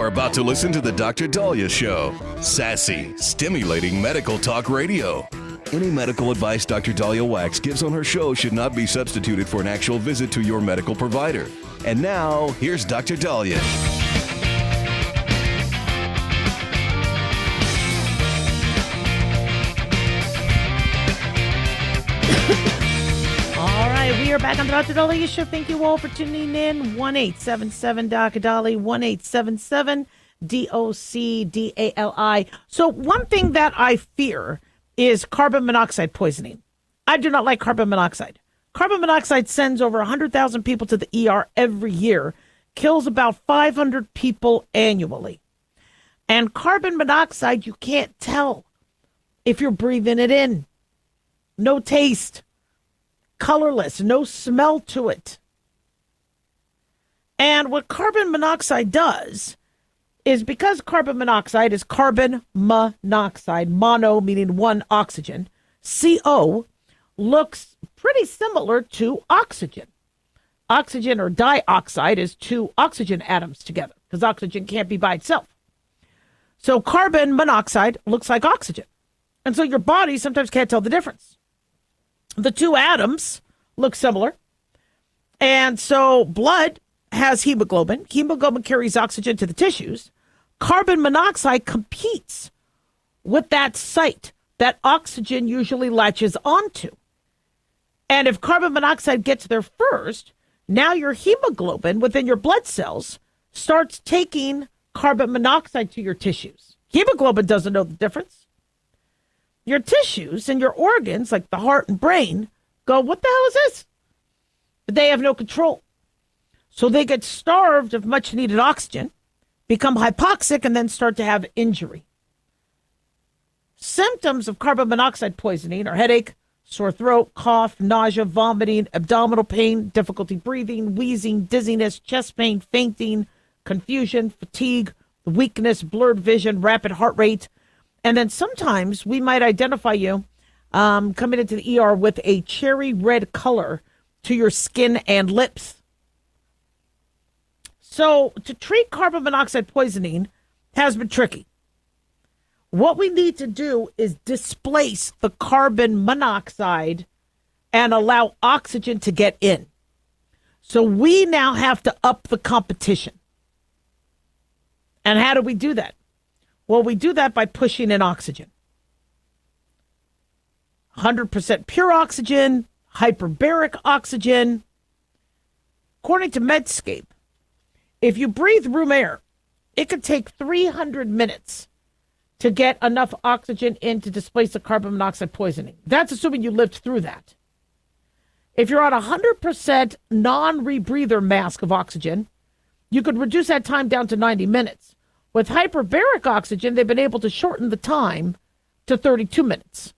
about to listen to the Dr. Daliah Show. Sassy, stimulating medical talk radio. Any medical advice Dr. Daliah Wax gives on her show should not be substituted for an actual visit to your medical provider. And now, here's Dr. Daliah. All right, we are back on the Dr. Daliah Show. Thank you all for tuning in. 1-877-Dr. 1-877-DOCDALI. So one thing that I fear is carbon monoxide poisoning. I do not like carbon monoxide. Carbon monoxide sends over 100,000 people to the ER every year, kills about 500 people annually. And carbon monoxide, you can't tell if you're breathing it in. No taste. Colorless, no smell to it. And what carbon monoxide does is, because carbon monoxide is carbon monoxide, mono meaning one oxygen, CO looks pretty similar to oxygen. Oxygen or dioxide is two oxygen atoms together, because oxygen can't be by itself. So carbon monoxide looks like oxygen. And so your body sometimes can't tell the difference. The two atoms look similar. And so blood has hemoglobin. Hemoglobin carries oxygen to the tissues. Carbon monoxide competes with that site that oxygen usually latches onto. And if carbon monoxide gets there first, now your hemoglobin within your blood cells starts taking carbon monoxide to your tissues. Hemoglobin doesn't know the difference. Your tissues and your organs, like the heart and brain, go, what the hell is this? But they have no control. So they get starved of much needed oxygen, become hypoxic, and then start to have injury. Symptoms of carbon monoxide poisoning are headache, sore throat, cough, nausea, vomiting, abdominal pain, difficulty breathing, wheezing, dizziness, chest pain, fainting, confusion, fatigue, weakness, blurred vision, rapid heart rate. And then sometimes we might identify you coming into the ER with a cherry red color to your skin and lips. So to treat carbon monoxide poisoning has been tricky. What we need to do is displace the carbon monoxide and allow oxygen to get in. So we now have to up the competition. And how do we do that? Well, we do that by pushing in oxygen. 100% pure oxygen, hyperbaric oxygen. According to Medscape, if you breathe room air, it could take 300 minutes to get enough oxygen in to displace the carbon monoxide poisoning. That's assuming you lived through that. If you're on 100% non-rebreather mask of oxygen, you could reduce that time down to 90 minutes. With hyperbaric oxygen, they've been able to shorten the time to 32 minutes.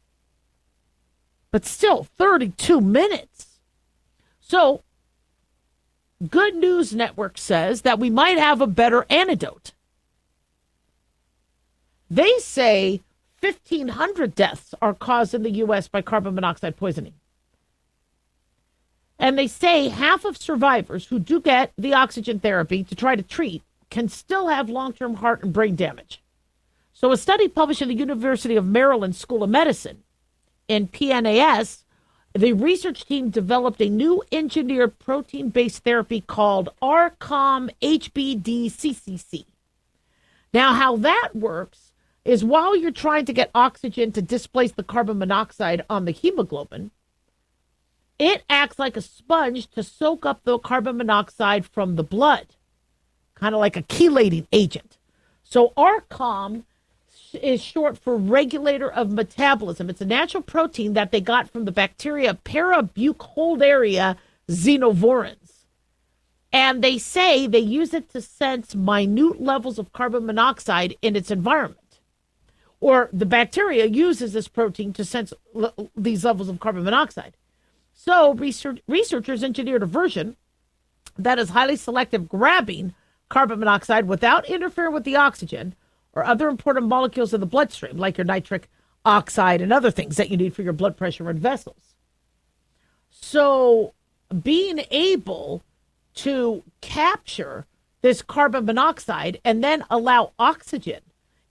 But still, 32 minutes. So, Good News Network says that we might have a better antidote. They say 1,500 deaths are caused in the U.S. by carbon monoxide poisoning. And they say half of survivors who do get the oxygen therapy to try to treat can still have long-term heart and brain damage. So a study published in the University of Maryland School of Medicine in PNAS, the research team developed a new engineered protein-based therapy called RCOM-HBDCCC. Now, how that works is while you're trying to get oxygen to displace the carbon monoxide on the hemoglobin, it acts like a sponge to soak up the carbon monoxide from the blood, kind of like a chelating agent. So RCOM is short for regulator of metabolism. It's a natural protein that they got from the bacteria Parabucholderia xenovorans. And they say they use it to sense minute levels of carbon monoxide in its environment. Or the bacteria uses this protein to sense these levels of carbon monoxide. So researchers engineered a version that is highly selective, grabbing carbon monoxide without interfering with the oxygen or other important molecules in the bloodstream, like your nitric oxide and other things that you need for your blood pressure and vessels. So being able to capture this carbon monoxide and then allow oxygen.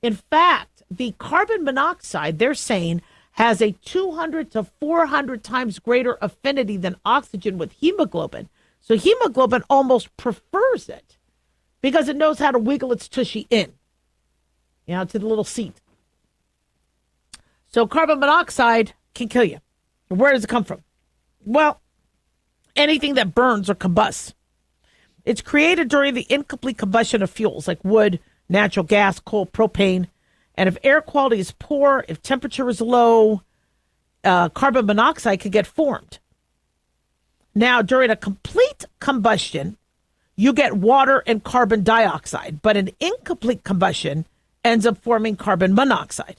In fact, the carbon monoxide, they're saying, has a 200 to 400 times greater affinity than oxygen with hemoglobin. So hemoglobin almost prefers it because it knows how to wiggle its tushy in, to the little seat. So carbon monoxide can kill you. Where does it come from? Well, anything that burns or combusts. It's created during the incomplete combustion of fuels like wood, natural gas, coal, propane. And if air quality is poor, if temperature is low, carbon monoxide can get formed. Now, during a complete combustion, you get water and carbon dioxide, but an incomplete combustion ends up forming carbon monoxide.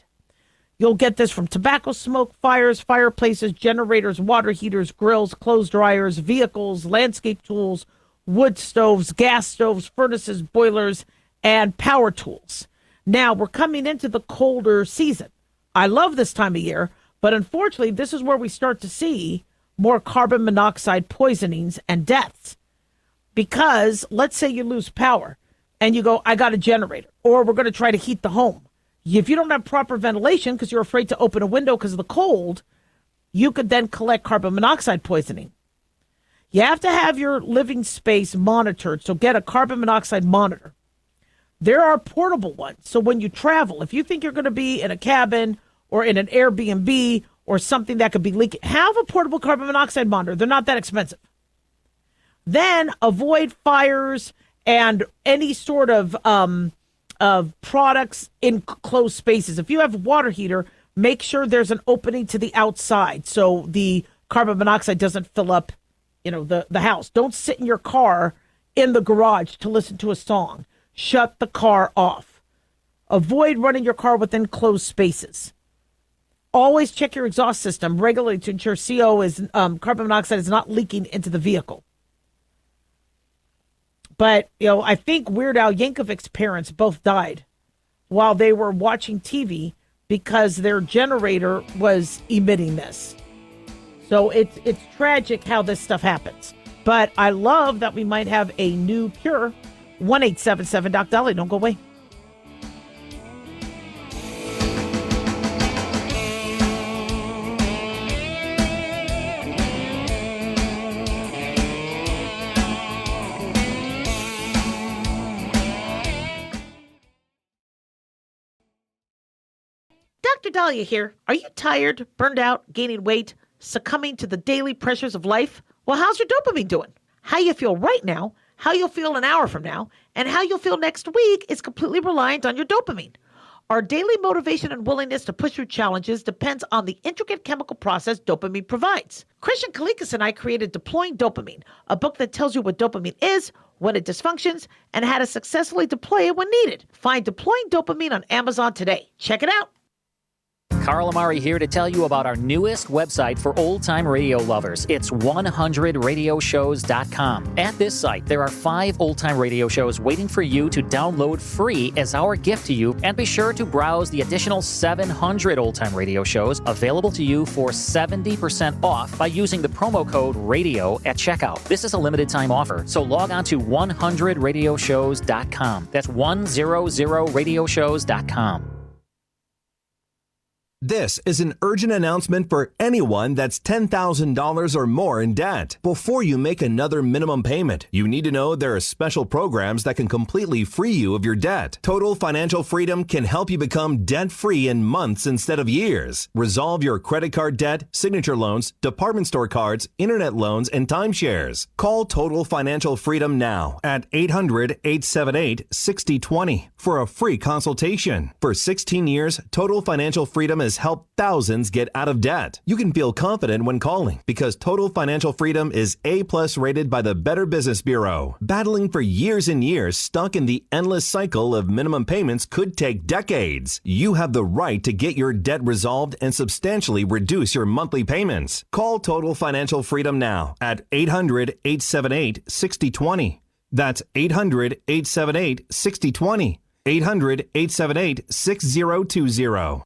You'll get this from tobacco smoke, fires, fireplaces, generators, water heaters, grills, clothes dryers, vehicles, landscape tools, wood stoves, gas stoves, furnaces, boilers, and power tools. Now, we're coming into the colder season. I love this time of year, but unfortunately, this is where we start to see more carbon monoxide poisonings and deaths. Because let's say you lose power and you go, I got a generator, or we're going to try to heat the home. If you don't have proper ventilation because you're afraid to open a window because of the cold, you could then collect carbon monoxide poisoning. You have to have your living space monitored, so get a carbon monoxide monitor. There are portable ones. So when you travel, if you think you're going to be in a cabin or in an Airbnb or something that could be leaking, have a portable carbon monoxide monitor. They're not that expensive. Then avoid fires and any sort of products in closed spaces. If you have a water heater, make sure there's an opening to the outside so the carbon monoxide doesn't fill up, the house. Don't sit in your car in the garage to listen to a song. Shut the car off. Avoid running your car within closed spaces. Always check your exhaust system regularly to ensure carbon monoxide is not leaking into the vehicle. But, I think Weird Al Yankovic's parents both died while they were watching TV because their generator was emitting this. So it's tragic how this stuff happens. But I love that we might have a new cure. 1-877-DOC-DALIAH. Don't go away. Dr. Daliah here. Are you tired, burned out, gaining weight, succumbing to the daily pressures of life? Well, how's your dopamine doing? How you feel right now, how you'll feel an hour from now, and how you'll feel next week is completely reliant on your dopamine. Our daily motivation and willingness to push through challenges depends on the intricate chemical process dopamine provides. Christian Kalikas and I created Deploying Dopamine, a book that tells you what dopamine is, when it dysfunctions, and how to successfully deploy it when needed. Find Deploying Dopamine on Amazon today. Check it out. Carl Amari here to tell you about our newest website for old-time radio lovers. It's 100radioshows.com. At this site, there are 5 old-time radio shows waiting for you to download free as our gift to you, and be sure to browse the additional 700 old-time radio shows available to you for 70% off by using the promo code RADIO at checkout. This is a limited-time offer, so log on to 100radioshows.com. That's 100radioshows.com. This is an urgent announcement for anyone that's $10,000 or more in debt. Before you make another minimum payment, you need to know there are special programs that can completely free you of your debt. Total Financial Freedom can help you become debt-free in months instead of years. Resolve your credit card debt, signature loans, department store cards, internet loans, and timeshares. Call Total Financial Freedom now at 800-878-6020 for a free consultation. For 16 years, Total Financial Freedom has helped thousands get out of debt. You can feel confident when calling because Total Financial Freedom is A+ rated by the Better Business Bureau. Battling for years and years stuck in the endless cycle of minimum payments could take decades. You have the right to get your debt resolved and substantially reduce your monthly payments. Call Total Financial Freedom now at 800-878-6020. That's 800-878-6020. 800-878-6020.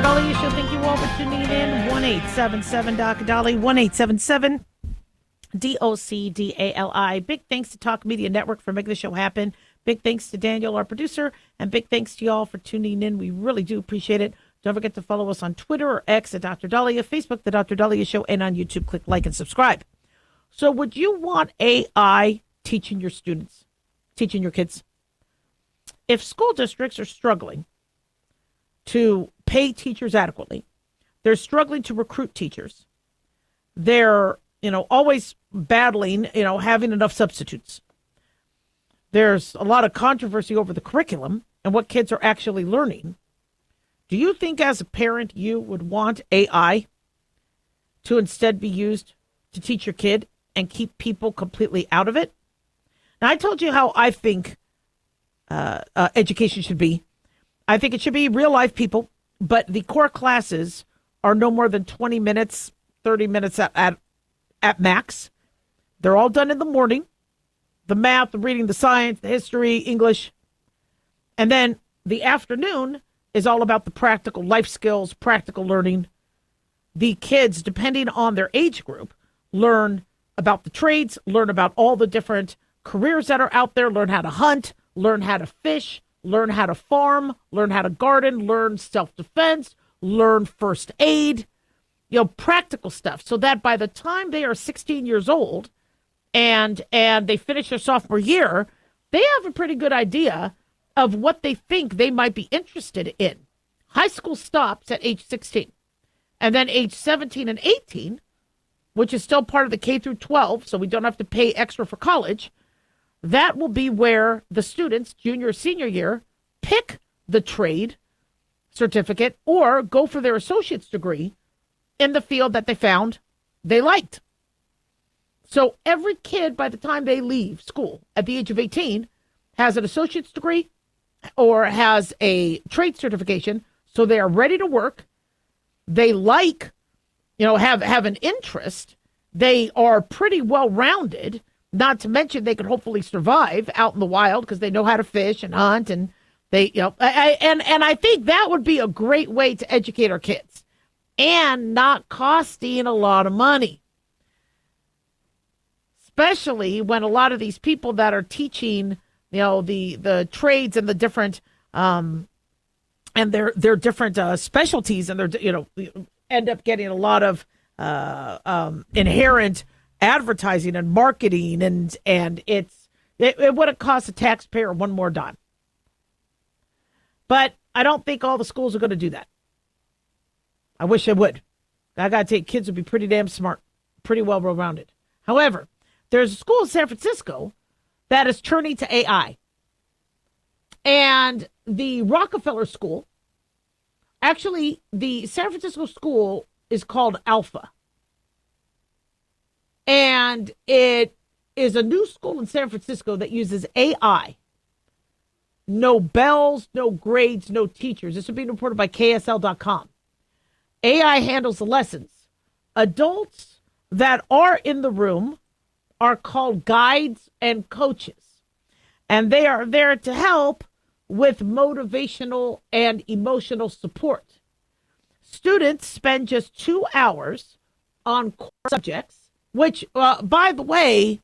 Daliah Show. Thank you all for tuning in. 1-877-Dr. Dali, 1-877-DOCDALI. Big thanks to Talk Media Network for making the show happen. Big thanks to Daniel, our producer, and big thanks to y'all for tuning in. We really do appreciate it. Don't forget to follow us on Twitter or X at Dr. Daliah, Facebook, The Dr. Daliah Show, and on YouTube. Click like and subscribe. So would you want AI teaching your students, teaching your kids? If school districts are struggling to pay teachers adequately, they're struggling to recruit teachers, they're, always battling, having enough substitutes. There's a lot of controversy over the curriculum and what kids are actually learning. Do you think as a parent you would want AI to instead be used to teach your kid and keep people completely out of it? Now, I told you how I think education should be. I think it should be real life people, but the core classes are no more than 20 minutes, 30 minutes at max. They're all done in the morning. The math, the reading, the science, the history, English. And then the afternoon is all about the practical life skills, practical learning. The kids, depending on their age group, learn about the trades, learn about all the different careers that are out there, learn how to hunt, learn how to fish, learn how to farm, learn how to garden, learn self-defense, learn first aid, practical stuff, so that by the time they are 16 years old and they finish their sophomore year, they have a pretty good idea of what they think they might be interested in. High school stops at age 16. And then age 17 and 18, which is still part of the K through 12, so we don't have to pay extra for college, that will be where the students, junior or senior year, pick the trade certificate or go for their associate's degree in the field that they found they liked. So every kid, by the time they leave school at the age of 18, has an associate's degree or has a trade certification, so they are ready to work. They have an interest. They are pretty well-rounded, not to mention they could hopefully survive out in the wild because they know how to fish and hunt, and and I think that would be a great way to educate our kids and not costing a lot of money. Especially when a lot of these people that are teaching, the trades and the different and their different specialties, and they're end up getting a lot of inherent advertising and marketing, and it wouldn't cost the taxpayer one more dime. But I don't think all the schools are going to do that. I wish they would. I got to tell you, kids would be pretty damn smart, pretty well-rounded. However, there's a school in San Francisco that is turning to AI. And the Rockefeller School, actually, the San Francisco school is called Alpha. And it is a new school in San Francisco that uses AI. No bells, no grades, no teachers. This is being reported by KSL.com. AI handles the lessons. Adults that are in the room are called guides and coaches. And they are there to help with motivational and emotional support. Students spend just 2 hours on core subjects, which, by the way,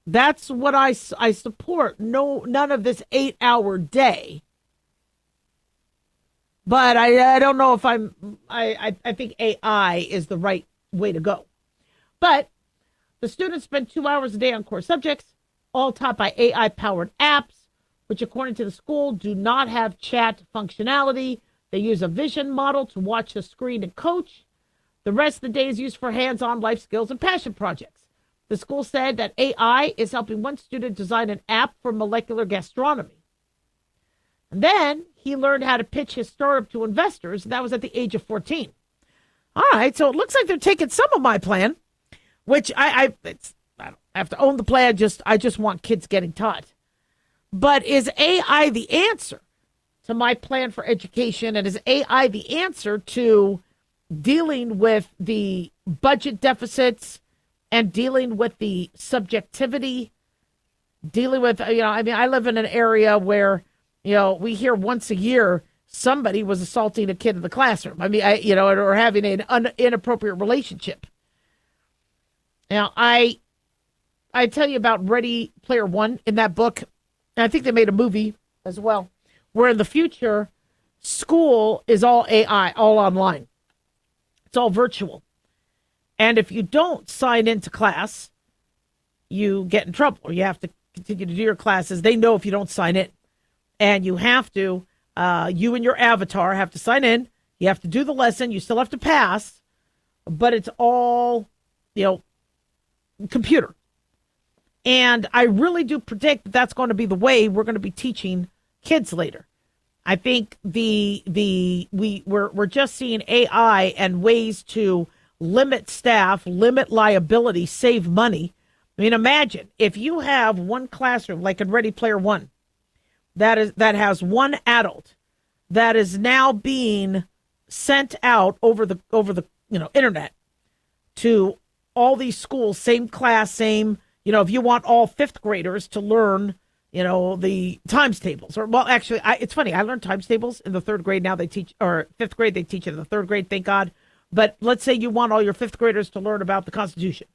that's what I support. None of this 8-hour day. But I don't know if I think AI is the right way to go. But the students spend 2 hours a day on core subjects, all taught by AI-powered apps, which, according to the school, do not have chat functionality. They use a vision model to watch the screen and coach. The rest of the day is used for hands-on life skills and passion projects. The school said that AI is helping one student design an app for molecular gastronomy. And then he learned how to pitch his startup to investors, and that was at the age of 14. All right, so it looks like they're taking some of my plan, which I don't have to own the plan. I just want kids getting taught. But is AI the answer to my plan for education? And is AI the answer to dealing with the budget deficits and dealing with the subjectivity, dealing with, I live in an area where, we hear once a year somebody was assaulting a kid in the classroom. I mean, or having an inappropriate relationship. Now, I tell you about Ready Player One in that book, and I think they made a movie as well, where in the future, school is all AI, all online. It's all virtual. And if you don't sign into class, you get in trouble. You have to continue to do your classes. They know if you don't sign in. And you have to, you and your avatar have to sign in. You have to do the lesson. You still have to pass. But it's all, computer. And I really do predict that that's going to be the way we're going to be teaching kids later. I think we're just seeing AI and ways to limit staff, limit liability, save money. I mean, imagine if you have one classroom like in Ready Player One that has one adult that is now being sent out over the internet to all these schools, same class, same, if you want all fifth graders to learn, the times tables, or, well, actually, it's funny. I learned times tables in the third grade. Now they teach, or fifth grade, they teach it in the third grade. Thank God. But let's say you want all your fifth graders to learn about the Constitution.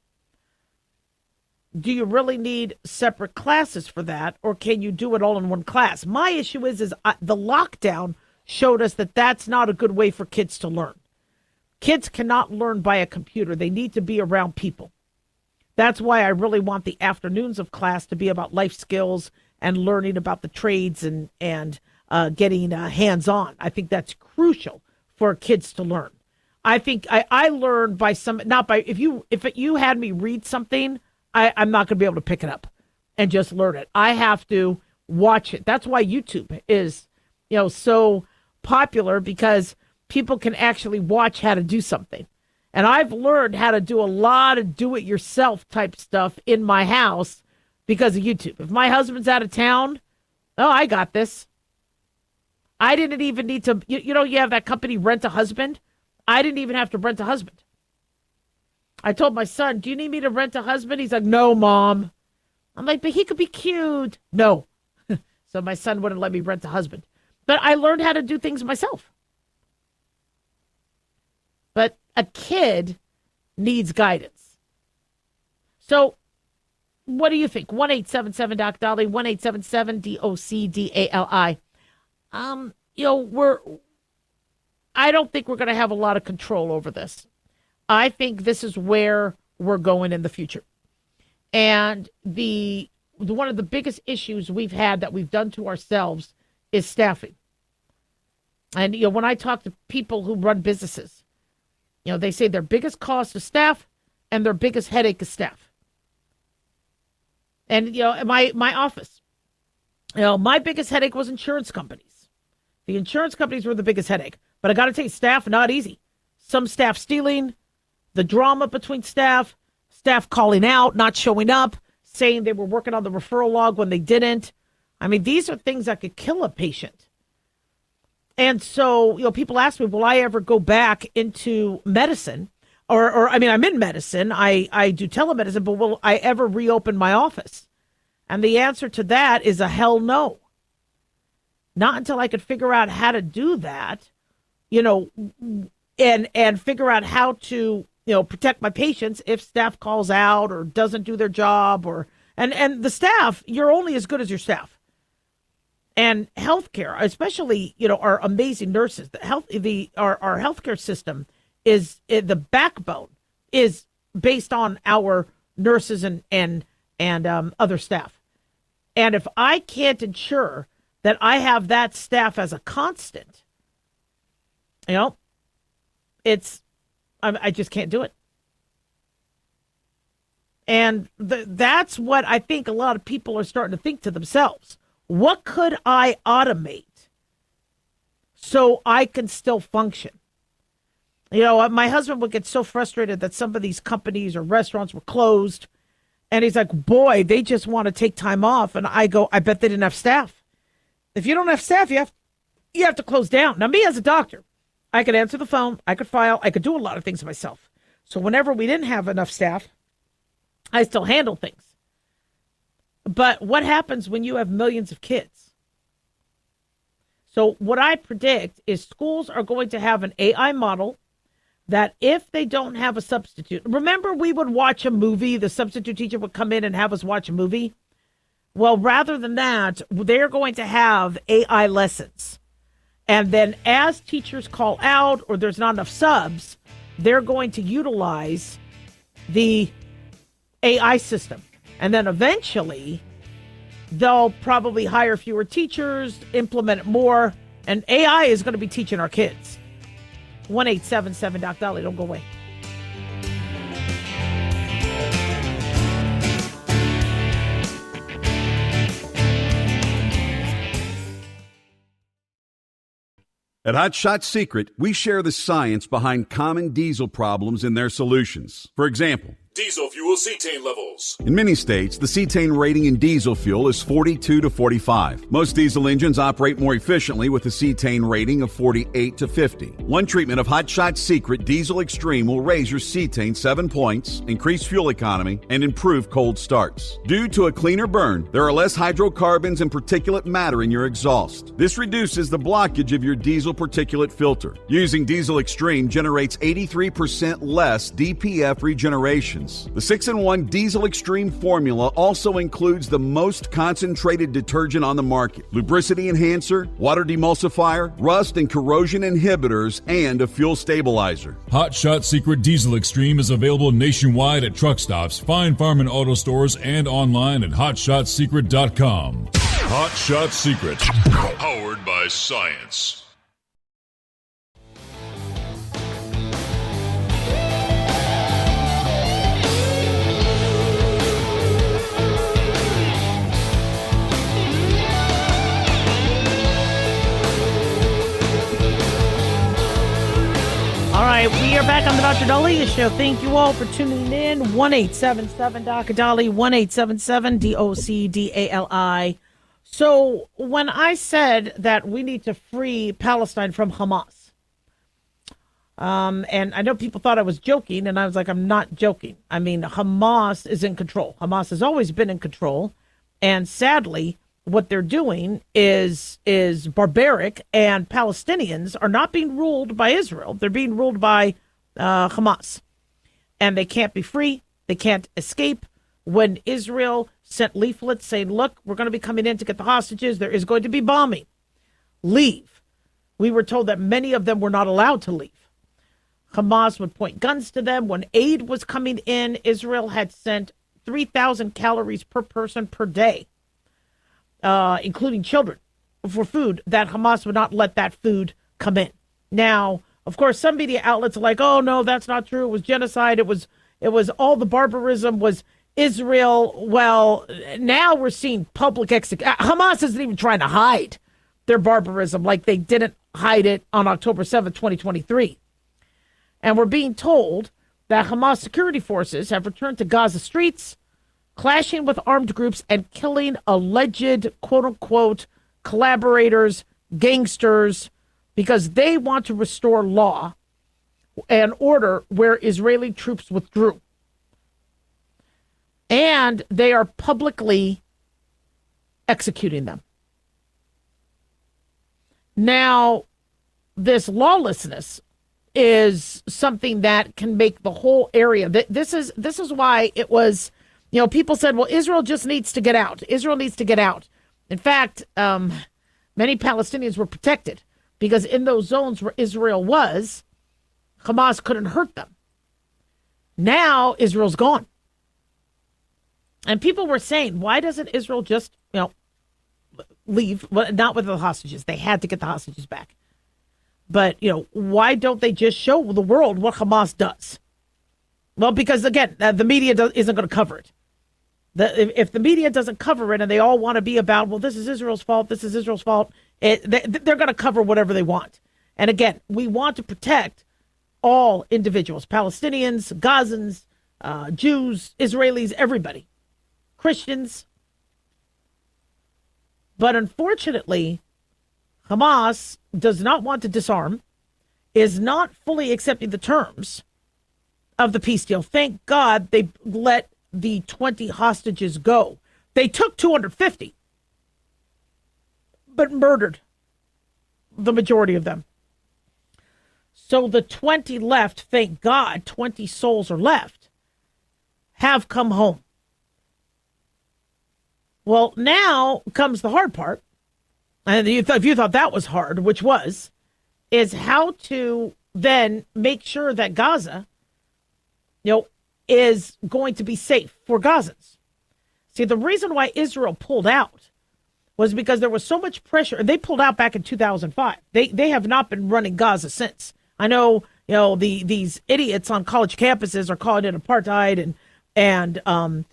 Do you really need separate classes for that, or can you do it all in one class? My issue is the lockdown showed us that that's not a good way for kids to learn. Kids cannot learn by a computer. They need to be around people. That's why I really want the afternoons of class to be about life skills and learning about the trades and getting hands-on. I think that's crucial for kids to learn. I think I learned by if you had me read something, I'm not going to be able to pick it up and just learn it. I have to watch it. That's why YouTube is, so popular, because people can actually watch how to do something. And I've learned how to do a lot of do-it-yourself type stuff in my house because of YouTube. If my husband's out of town, I got this. I didn't even need to, you have that company, Rent a Husband. I didn't even have to rent a husband. I told my son, do you need me to rent a husband? He's like, no, Mom. I'm like, but he could be cute. No. So my son wouldn't let me rent a husband. But I learned how to do things myself. But a kid needs guidance. So what do you think? 1-877-DOC-DALI, 1-877-DOC-DALI. I don't think we're going to have a lot of control over this. I think this is where we're going in the future. And one of the biggest issues we've had that we've done to ourselves is staffing. And, when I talk to people who run businesses, they say their biggest cost is staff and their biggest headache is staff. And, my office, my biggest headache was insurance companies. The insurance companies were the biggest headache. But I got to tell you, staff, not easy. Some staff stealing, the drama between staff calling out, not showing up, saying they were working on the referral log when they didn't. I mean, these are things that could kill a patient. And so, people ask me, will I ever go back into medicine? Or I'm in medicine. I do telemedicine, but will I ever reopen my office? And the answer to that is a hell no. Not until I could figure out how to do that, and figure out how to, protect my patients if staff calls out or doesn't do their job, and the staff, you're only as good as your staff. And healthcare, especially, our amazing nurses, our healthcare system is the backbone is based on our nurses and other staff. And if I can't ensure that I have that staff as a constant, I just can't do it. And that's what I think a lot of people are starting to think to themselves. What could I automate so I can still function? My husband would get so frustrated that some of these companies or restaurants were closed. And he's like, boy, they just want to take time off. And I go, I bet they didn't have staff. If you don't have staff, you have to close down. Now, me as a doctor, I could answer the phone, I could file, I could do a lot of things myself. So whenever we didn't have enough staff, I still handle things. But what happens when you have millions of kids? So what I predict is schools are going to have an AI model that if they don't have a substitute, remember we would watch a movie, the substitute teacher would come in and have us watch a movie. Well, rather than that, they're going to have AI lessons. And then as teachers call out or there's not enough subs, they're going to utilize the AI system. And then eventually they'll probably hire fewer teachers, implement it more, and AI is going to be teaching our kids. 1-877 Doc Daliah. Don't go away. At Hot Shot Secret, we share the science behind common diesel problems and their solutions. For example, Diesel fuel cetane levels. in many states, the cetane rating in diesel fuel is 42 to 45. Most diesel engines operate more efficiently with a cetane rating of 48 to 50. One treatment of Hot Shot Secret Diesel Extreme will raise your cetane 7 points, increase fuel economy, and improve cold starts. Due to a cleaner burn, there are less hydrocarbons and particulate matter in your exhaust. This reduces the blockage of your diesel particulate filter. Using Diesel Extreme generates 83% less DPF regeneration. The 6-in-1 Diesel Extreme formula also includes the most concentrated detergent on the market, lubricity enhancer, water demulsifier, rust and corrosion inhibitors, and a fuel stabilizer. Hot Shot Secret Diesel Extreme is available nationwide at truck stops, fine farm and auto stores, and online at hotshotsecret.com. Hot Shot Secret. Powered by science. All right, we are back on the Dr. Daliah Show. Thank you all for tuning in. 1-877 Dr. Daliah, 1-877 DOCDALI. So when I said that we need to free Palestine from Hamas, and I know people thought I was joking, and I was like, I'm not joking. I mean, Hamas is in control. Hamas has always been in control, and sadly, what they're doing is barbaric, and Palestinians are not being ruled by Israel. They're being ruled by Hamas, and they can't be free. They can't escape. When Israel sent leaflets saying, look, we're going to be coming in to get the hostages, there is going to be bombing. Leave. We were told that many of them were not allowed to leave. Hamas would point guns to them. When aid was coming in, Israel had sent 3,000 calories per person per day, including children, for food, that Hamas would not let that food come in. Now, of course, some media outlets are like, oh, no, that's not true. It was genocide. It was all the barbarism was Israel. Well, now we're seeing public execution. Hamas isn't even trying to hide their barbarism like they didn't hide it on October 7th, 2023. And we're being told that Hamas security forces have returned to Gaza streets, clashing with armed groups and killing alleged, quote-unquote, collaborators, gangsters, because they want to restore law and order where Israeli troops withdrew. And they are publicly executing them. Now, this lawlessness is something that can make the whole area. This is why it was, people said, well, Israel just needs to get out. Israel needs to get out. In fact, many Palestinians were protected because in those zones where Israel was, Hamas couldn't hurt them. Now Israel's gone. And people were saying, why doesn't Israel just, leave? Well, not with the hostages. They had to get the hostages back. But, why don't they just show the world what Hamas does? Well, because, again, the media isn't going to cover it. If the media doesn't cover it and they all want to be about, well, this is Israel's fault, this is Israel's fault, they're going to cover whatever they want. And, again, we want to protect all individuals, Palestinians, Gazans, Jews, Israelis, everybody. Christians. But unfortunately, Hamas does not want to disarm, is not fully accepting the terms of the peace deal. Thank God they let the 20 hostages go. They took 250, but murdered the majority of them. So the 20 left, thank God, 20 souls are left, have come home. Well, now comes the hard part. And if you thought that was hard, which was, is how to then make sure that Gaza, is going to be safe for Gazans. See, the reason why Israel pulled out was because there was so much pressure, and they pulled out back in 2005. They have not been running Gaza since. I know, these idiots on college campuses are calling it apartheid and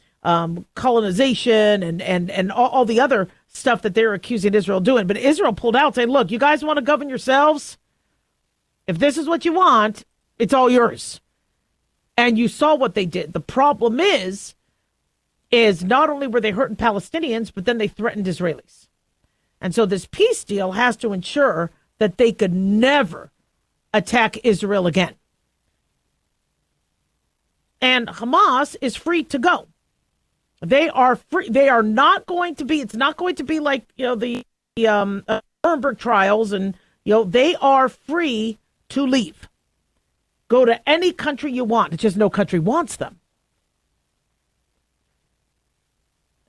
colonization and all the other stuff that they're accusing Israel of doing. But Israel pulled out saying, look, you guys want to govern yourselves? If this is what you want, it's all yours. And you saw what they did. The problem is not only were they hurting Palestinians, but then they threatened Israelis. And so this peace deal has to ensure that they could never attack Israel again. And Hamas is free to go. They are free. They are not going to be, it's not going to be like, the Nuremberg trials, and, they are free to leave. Go to any country you want. It's just no country wants them.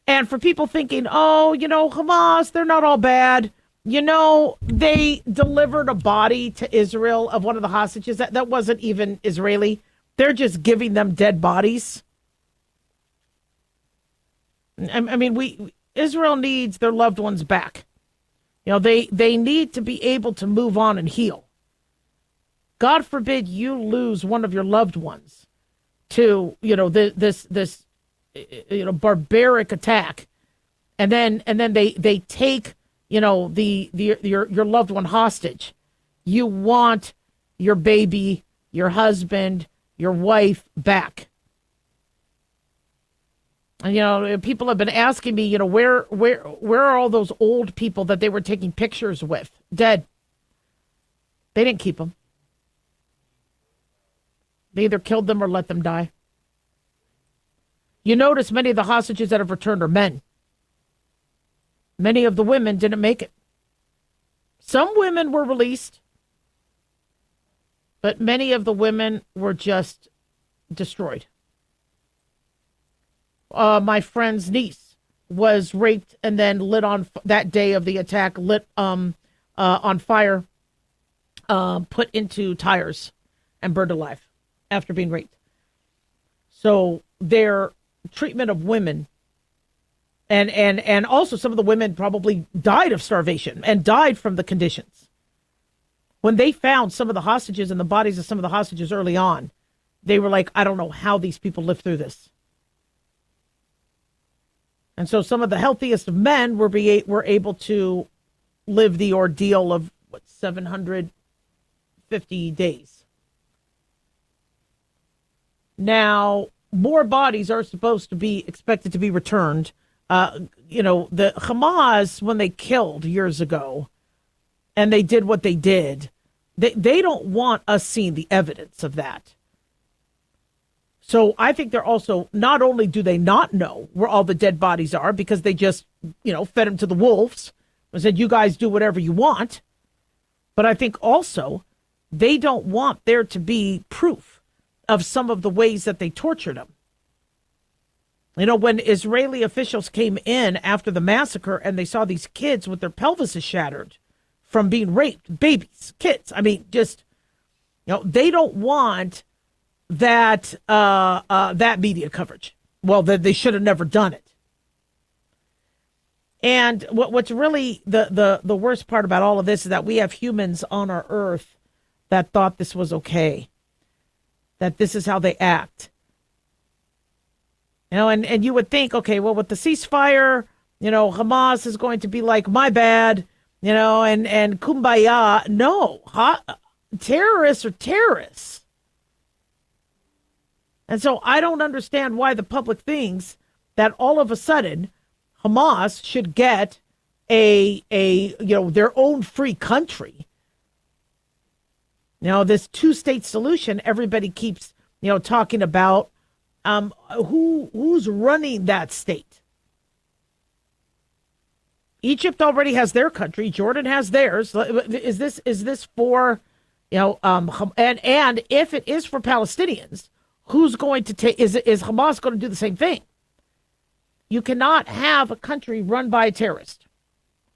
And for people thinking, Hamas, they're not all bad. They delivered a body to Israel of one of the hostages. That wasn't even Israeli. They're just giving them dead bodies. I mean, Israel needs their loved ones back. They need to be able to move on and heal. God forbid you lose one of your loved ones to, this barbaric attack, and then they take, your loved one hostage. You want your baby, your husband, your wife back. And, people have been asking me, where are all those old people that they were taking pictures with? Dead. They didn't keep them. They either killed them or let them die. You notice many of the hostages that have returned are men. Many of the women didn't make it. Some women were released, but many of the women were just destroyed. My friend's niece was raped and then lit on that day of the attack, lit on fire, put into tires and burned alive after being raped. So their treatment of women, and also some of the women probably died of starvation and died from the conditions. When they found some of the hostages and the bodies of some of the hostages early on, they were like, I don't know how these people lived through this. And so some of the healthiest of men were able to live the ordeal of 750 days. Now, more bodies are expected to be returned. The Hamas, when they killed years ago, and they did what they did, they don't want us seeing the evidence of that. So I think they're also, not only do they not know where all the dead bodies are because they just, fed them to the wolves and said, you guys do whatever you want. But I think also they don't want there to be proof of some of the ways that they tortured them. When Israeli officials came in after the massacre and they saw these kids with their pelvises shattered from being raped, babies, kids, they don't want that media coverage. Well, they should have never done it. And what's really the worst part about all of this is that we have humans on our earth that thought this was okay, that this is how they act. And you would think, okay, well, with the ceasefire, Hamas is going to be like, my bad, and kumbaya. No, terrorists are terrorists. And so I don't understand why the public thinks that all of a sudden Hamas should get their own free country. This two-state solution, everybody keeps, talking about who's running that state. Egypt already has their country. Jordan has theirs. Is this for, and if it is for Palestinians, who's going to take? Is Hamas going to do the same thing? You cannot have a country run by a terrorist.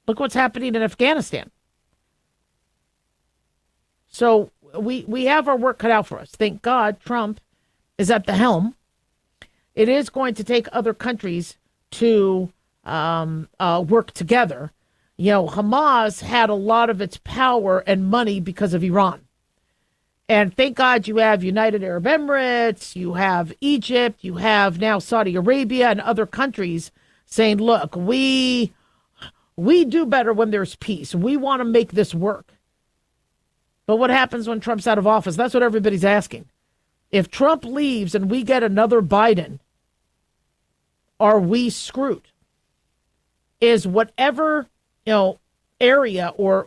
Look what's happening in Afghanistan. So we have our work cut out for us. Thank God Trump is at the helm. It is going to take other countries to work together. Hamas had a lot of its power and money because of Iran. And thank God you have United Arab Emirates, you have Egypt, you have now Saudi Arabia and other countries saying, look, we do better when there's peace. We want to make this work. But what happens when Trump's out of office? That's what everybody's asking. If Trump leaves and we get another Biden, are we screwed? Is whatever, area or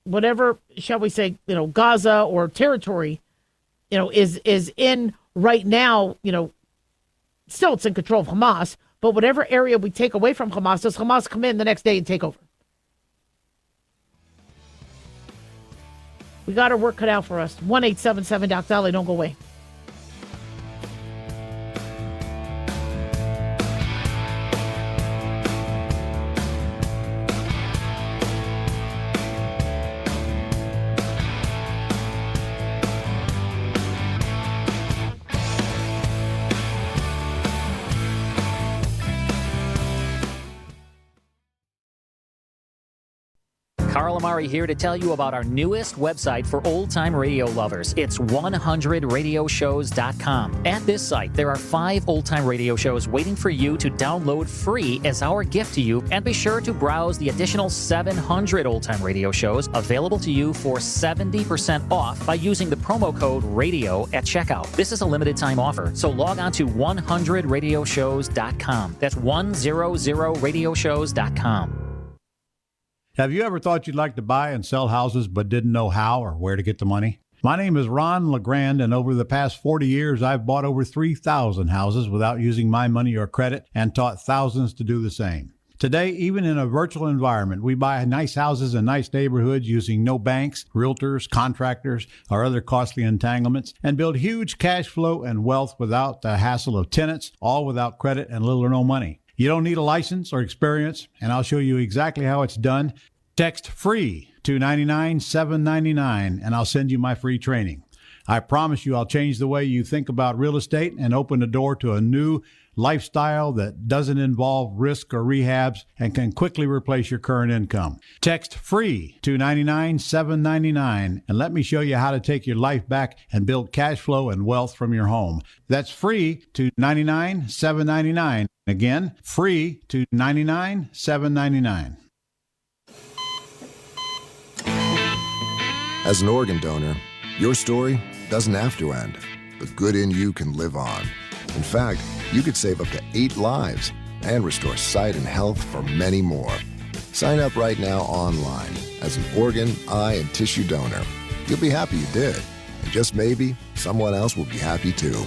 whatever, shall we say, Gaza or territory, is in right now, still it's in control of Hamas, but whatever area we take away from Hamas, does Hamas come in the next day and take over? We got our work cut out for us. 1-877 Doc Daliah, don't go away. Carl Amari here to tell you about our newest website for old-time radio lovers. It's 100radioshows.com. At this site, there are 5 old-time radio shows waiting for you to download free as our gift to you, and be sure to browse the additional 700 old-time radio shows available to you for 70% off by using the promo code RADIO at checkout. This is a limited-time offer, so log on to 100radioshows.com. That's 100radioshows.com. Have you ever thought you'd like to buy and sell houses but didn't know how or where to get the money? My name is Ron LeGrand, and over the past 40 years, I've bought over 3,000 houses without using my money or credit and taught thousands to do the same. Today, even in a virtual environment, we buy nice houses in nice neighborhoods using no banks, realtors, contractors, or other costly entanglements, and build huge cash flow and wealth without the hassle of tenants, all without credit and little or no money. You don't need a license or experience, and I'll show you exactly how it's done. Text FREE to 99799, and I'll send you my free training. I promise you I'll change the way you think about real estate and open the door to a new lifestyle that doesn't involve risk or rehabs and can quickly replace your current income. Text FREE to 99799, and let me show you how to take your life back and build cash flow and wealth from your home. That's FREE to 99799. Again, FREE to 99799. As an organ donor, your story doesn't have to end. The good in you can live on. In fact, you could save up to 8 lives and restore sight and health for many more. Sign up right now online as an organ, eye, and tissue donor. You'll be happy you did. And just maybe, someone else will be happy too.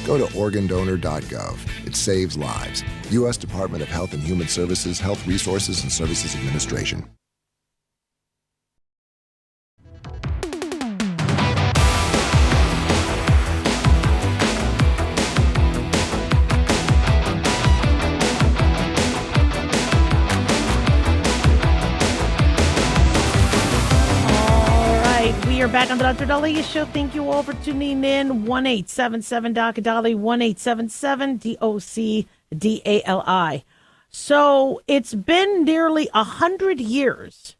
Go to organdonor.gov. It saves lives. U.S. Department of Health and Human Services, Health Resources and Services Administration. We are back on the Dr. Daliah Show. Thank you all for tuning in. 1-877 Dr. Daliah, 1-877 DOCDALI. So it's been nearly 100 years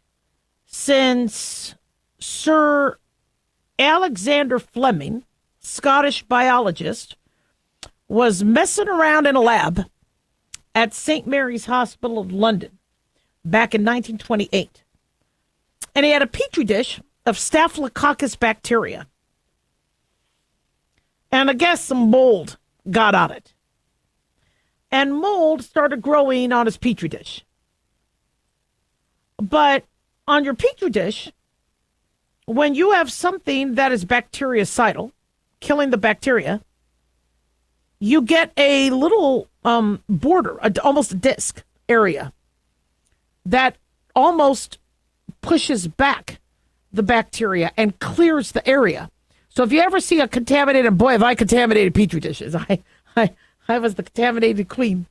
since Sir Alexander Fleming, Scottish biologist, was messing around in a lab at St. Mary's Hospital of London back in 1928. And he had a petri dish of Staphylococcus bacteria. And I guess some mold got on it. And mold started growing on his petri dish. But on your petri dish, when you have something that is bactericidal, killing the bacteria, you get a little border, almost a disc area that almost pushes back the bacteria and clears the area. So if you ever see a contaminated, boy, have I contaminated Petri dishes. I was the contaminated queen.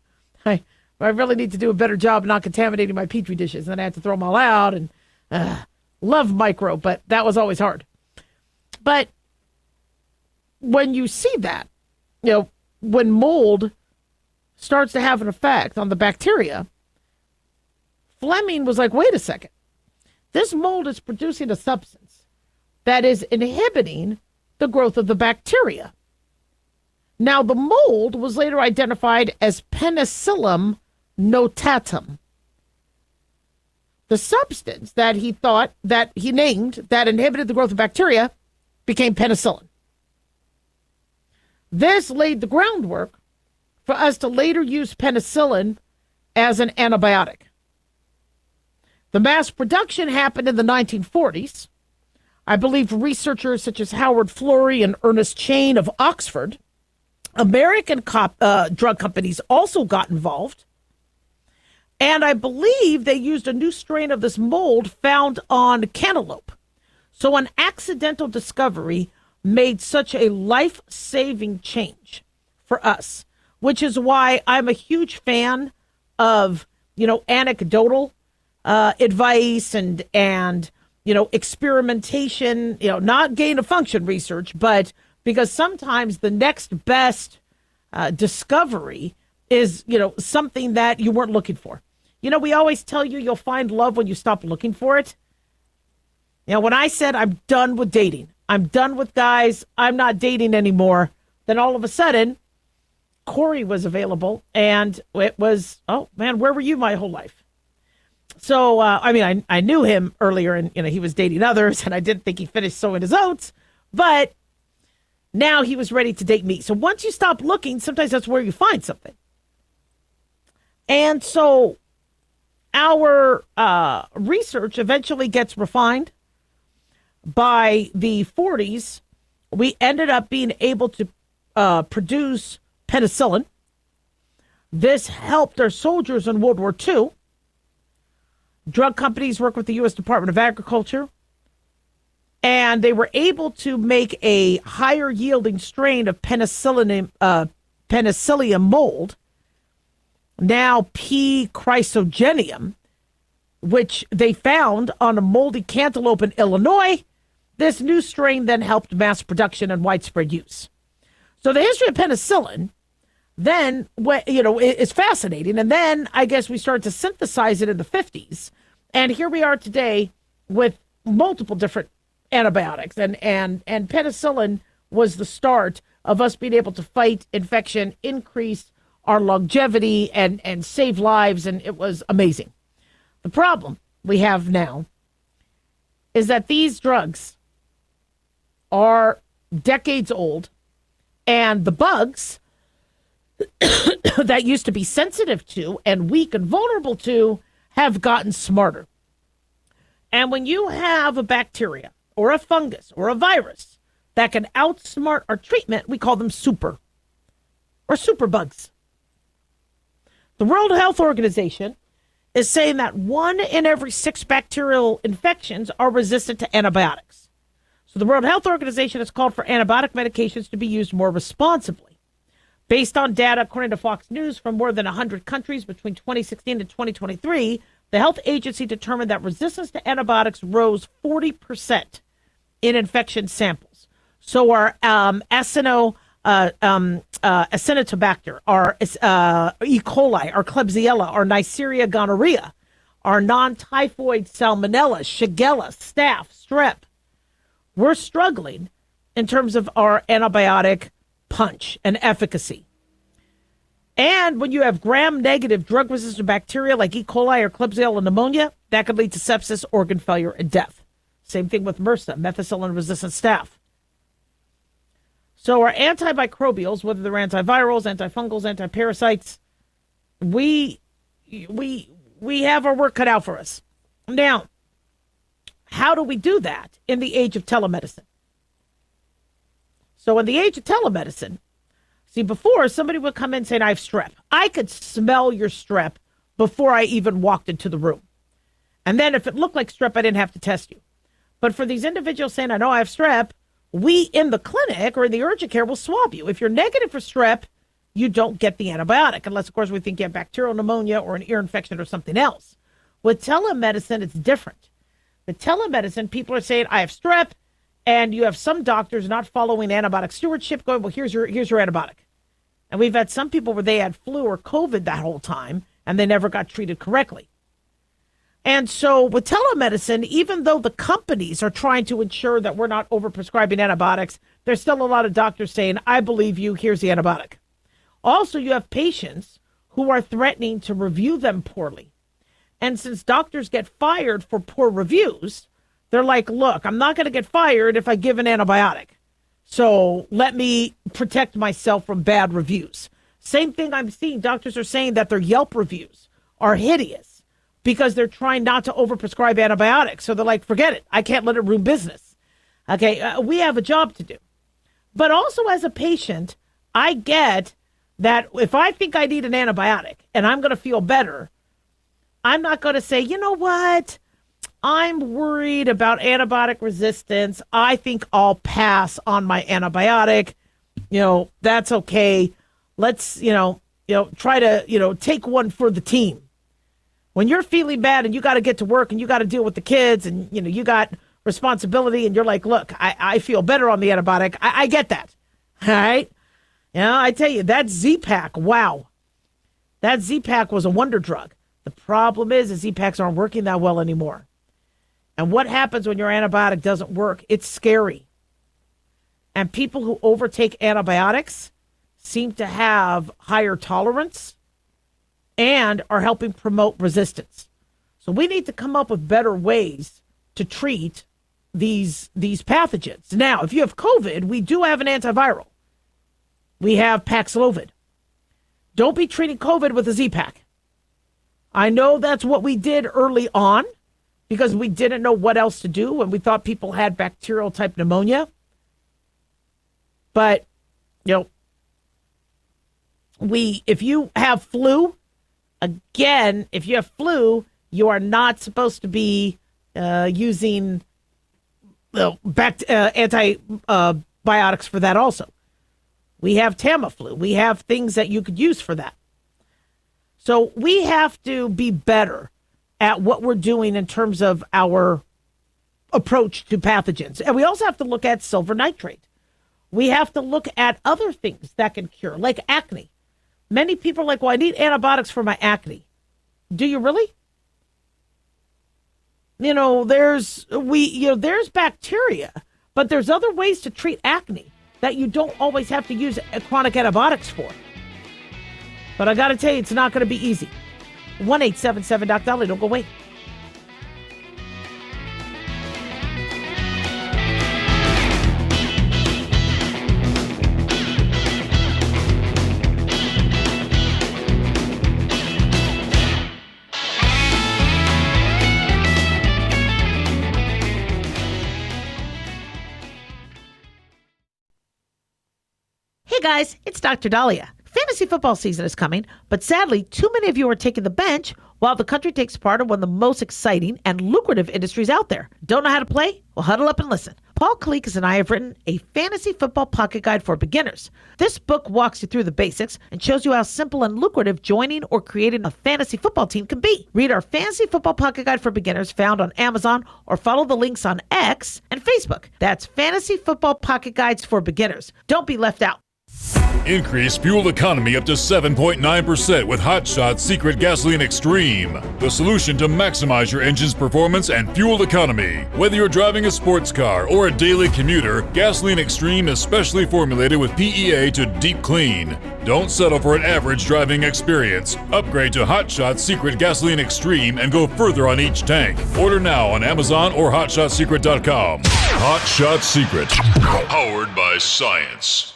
I really need to do a better job not contaminating my Petri dishes. And then I had to throw them all out, and love micro, but that was always hard. But when you see that, when mold starts to have an effect on the bacteria, Fleming was like, wait a second. This mold is producing a substance that is inhibiting the growth of the bacteria. Now, the mold was later identified as Penicillium notatum. The substance that he named that inhibited the growth of bacteria became penicillin. This laid the groundwork for us to later use penicillin as an antibiotic. The mass production happened in the 1940s. I believe researchers such as Howard Florey and Ernest Chain of Oxford, American drug companies also got involved. And I believe they used a new strain of this mold found on cantaloupe. So an accidental discovery made such a life-saving change for us, which is why I'm a huge fan of, anecdotal advice and experimentation, not gain of function research, but because sometimes the next best discovery is, something that you weren't looking for. We always tell you you'll find love when you stop looking for it. When I said I'm done with dating, I'm done with guys, I'm not dating anymore, then all of a sudden, Corey was available, and it was, oh, man, where were you my whole life? So, I knew him earlier, and, he was dating others, and I didn't think he finished sowing his oats, but now he was ready to date me. So once you stop looking, sometimes that's where you find something. And so our research eventually gets refined. By the 40s, we ended up being able to produce penicillin. This helped our soldiers in World War II. Drug companies worked with the U.S. Department of Agriculture, and they were able to make a higher yielding strain of Penicillium mold, now P. chrysogenium, which they found on a moldy cantaloupe in Illinois. This new strain then helped mass production and widespread use. So the history of penicillin then, is fascinating. And then I guess we started to synthesize it in the 50s. And here we are today with multiple different antibiotics. And penicillin was the start of us being able to fight infection, increase our longevity, and save lives. And it was amazing. The problem we have now is that these drugs are decades old, and the bugs that used to be sensitive to and weak and vulnerable to have gotten smarter. And when you have a bacteria or a fungus or a virus that can outsmart our treatment, we call them super bugs. The World Health Organization is saying that 1 in every 6 bacterial infections are resistant to antibiotics. So the World Health Organization has called for antibiotic medications to be used more responsibly. Based on data, according to Fox News, from more than 100 countries between 2016 and 2023, the health agency determined that resistance to antibiotics rose 40% in infection samples. So our Acinetobacter, our E. coli, our Klebsiella, our Neisseria gonorrhea, our non-typhoid Salmonella, Shigella, Staph, Strep. We're struggling in terms of our antibiotic punch and efficacy. And when you have gram-negative drug-resistant bacteria like E. coli or Klebsiella pneumonia, that could lead to sepsis, organ failure, and death. Same thing with MRSA, methicillin-resistant staph. So our antimicrobials, whether they're antivirals, antifungals, antiparasites, we have our work cut out for us. Now, how do we do that in the age of telemedicine? So in the age of telemedicine, See, before, somebody would come in saying, I have strep. I could smell your strep before I even walked into the room. And then if it looked like strep, I didn't have to test you. But for these individuals saying, I know I have strep, we in the clinic or in the urgent care will swab you. If you're negative for strep, you don't get the antibiotic, unless, of course, we think you have bacterial pneumonia or an ear infection or something else. With telemedicine, it's different. With telemedicine, people are saying, I have strep, and you have some doctors not following antibiotic stewardship going, well, here's your antibiotic. And we've had some people where they had flu or COVID that whole time, and they never got treated correctly. And so with telemedicine, even though the companies are trying to ensure that we're not overprescribing antibiotics, there's still a lot of doctors saying, I believe you, here's the antibiotic. Also, you have patients who are threatening to review them poorly. And since doctors get fired for poor reviews, they're like, look, I'm not going to get fired if I give an antibiotic. So let me protect myself from bad reviews. Same thing I'm seeing. Doctors are saying that their Yelp reviews are hideous because they're trying not to overprescribe antibiotics. So they're like, forget it. I can't let it ruin business. Okay, we have a job to do. But also as a patient, I get that if I think I need an antibiotic and I'm going to feel better, I'm not going to say, you know what? I'm worried about antibiotic resistance. I think I'll pass on my antibiotic. That's okay. Let's, try to, take one for the team. When you're feeling bad and you got to get to work and you got to deal with the kids and, you got responsibility and you're like, look, I feel better on the antibiotic. I get that. All right. I tell you, that Z-Pak, wow. That Z-Pak was a wonder drug. The problem is the Z-Paks aren't working that well anymore. And what happens when your antibiotic doesn't work? It's scary. And people who overtake antibiotics seem to have higher tolerance and are helping promote resistance. So we need to come up with better ways to treat these pathogens. Now, if you have COVID, we do have an antiviral. We have Paxlovid. Don't be treating COVID with a Z-Pak. I know that's what we did early on because we didn't know what else to do and we thought people had bacterial type pneumonia. But, if you have flu, again, if you have flu, you are not supposed to be using antibiotics for that also. We have Tamiflu. We have things that you could use for that. So we have to be better at what we're doing in terms of our approach to pathogens. And we also have to look at silver nitrate. We have to look at other things that can cure, like acne. Many people are like, well, I need antibiotics for my acne. Do you really? There's bacteria, but there's other ways to treat acne that you don't always have to use chronic antibiotics for. But I got to tell you, it's not going to be easy. 1-877-DOC-DALIAH. Don't go away. Hey guys, it's Dr. Daliah. Fantasy football season is coming, but sadly, too many of you are taking the bench while the country takes part in one of the most exciting and lucrative industries out there. Don't know how to play? Well, huddle up and listen. Paul Kalikas and I have written a fantasy football pocket guide for beginners. This book walks you through the basics and shows you how simple and lucrative joining or creating a fantasy football team can be. Read our fantasy football pocket guide for beginners found on Amazon or follow the links on X and Facebook. That's Fantasy Football Pocket Guides for Beginners. Don't be left out. Increase fuel economy up to 7.9% with Hot Shot Secret Gasoline Extreme, the solution to maximize your engine's performance and fuel economy. Whether you're driving a sports car or a daily commuter, Gasoline Extreme is specially formulated with PEA to deep clean. Don't settle for an average driving experience. Upgrade to Hot Shot Secret Gasoline Extreme and go further on each tank. Order now on Amazon or HotShotSecret.com. Hot Shot Secret, powered by science.